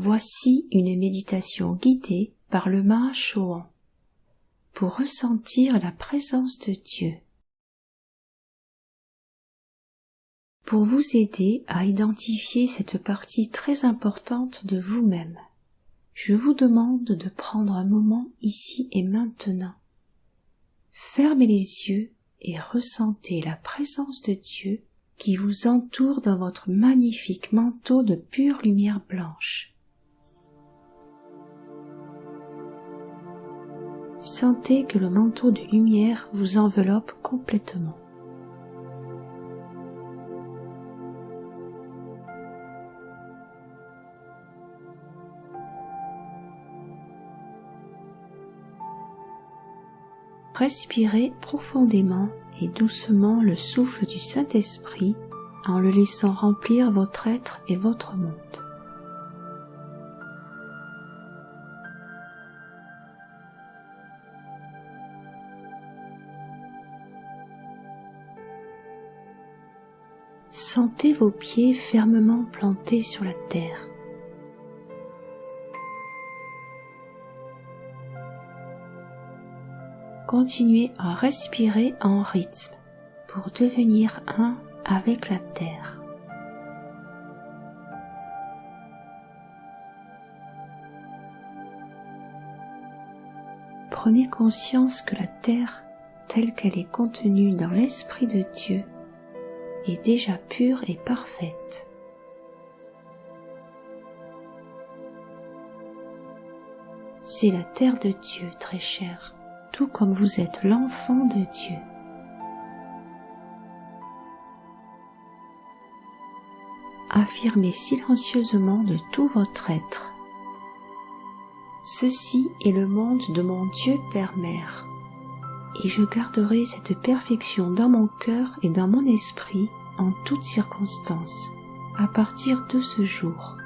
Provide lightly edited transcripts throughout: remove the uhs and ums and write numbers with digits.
Voici une méditation guidée par le Mahachohan pour ressentir la présence de Dieu. Pour vous aider à identifier cette partie très importante de vous-même, je vous demande de prendre un moment ici et maintenant. Fermez les yeux et ressentez la présence de Dieu qui vous entoure dans votre magnifique manteau de pure lumière blanche. Sentez que le manteau de lumière vous enveloppe complètement. Respirez profondément et doucement le souffle du Saint-Esprit en le laissant remplir votre être et votre monde. Sentez vos pieds fermement plantés sur la terre. Continuez à respirer en rythme pour devenir un avec la terre. Prenez conscience que la terre, telle qu'elle est contenue dans l'Esprit de Dieu, est déjà pure et parfaite. C'est la terre de Dieu, très chère, tout comme vous êtes l'enfant de Dieu. Affirmez silencieusement de tout votre être. Ceci est le monde de mon Dieu Père-Mère, et je garderai cette perfection dans mon cœur et dans mon esprit en toutes circonstances, à partir de ce jour.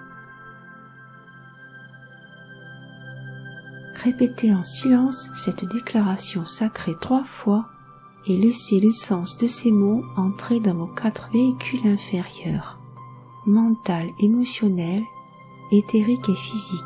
Répétez en silence cette déclaration sacrée 3 fois et laissez l'essence de ces mots entrer dans vos 4 véhicules inférieurs, mental, émotionnel, éthérique et physique.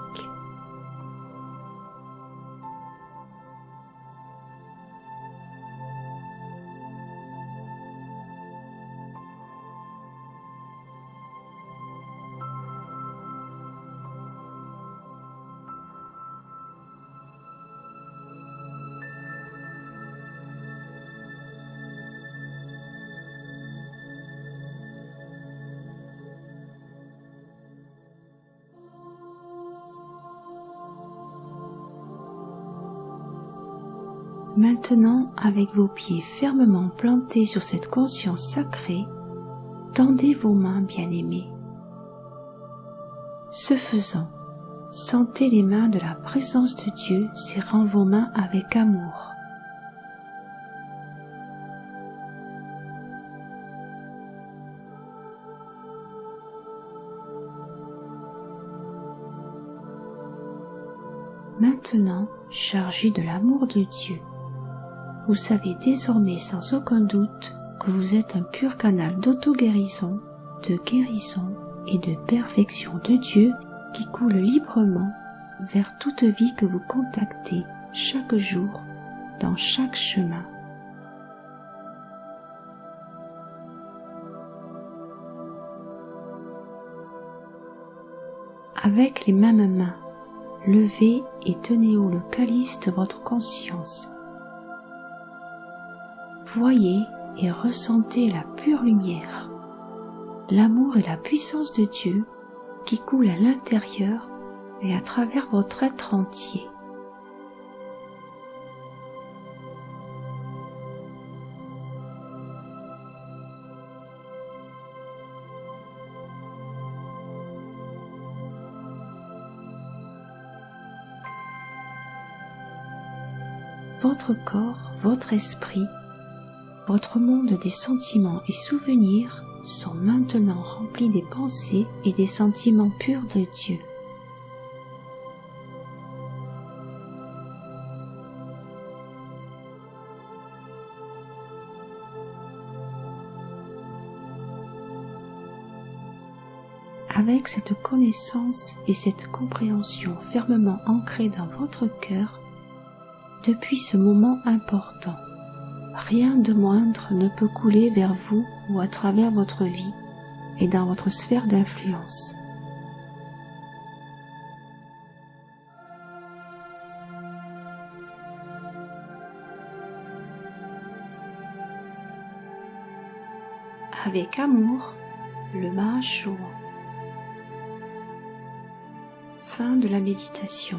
Maintenant, avec vos pieds fermement plantés sur cette conscience sacrée, tendez vos mains bien-aimées. Ce faisant, sentez les mains de la présence de Dieu serrant vos mains avec amour. Maintenant, chargé de l'amour de Dieu, vous savez désormais sans aucun doute que vous êtes un pur canal d'auto-guérison, de guérison et de perfection de Dieu qui coule librement vers toute vie que vous contactez chaque jour dans chaque chemin. Avec les mêmes mains, levez et tenez haut le calice de votre conscience. Voyez et ressentez la pure lumière, l'amour et la puissance de Dieu qui coulent à l'intérieur et à travers votre être entier. Votre corps, votre esprit, votre monde des sentiments et souvenirs sont maintenant remplis des pensées et des sentiments purs de Dieu. avec cette connaissance et cette compréhension fermement ancrées dans votre cœur, depuis ce moment important, rien de moindre ne peut couler vers vous ou à travers votre vie et dans votre sphère d'influence. Avec amour, le Mahashohan. Fin de la méditation.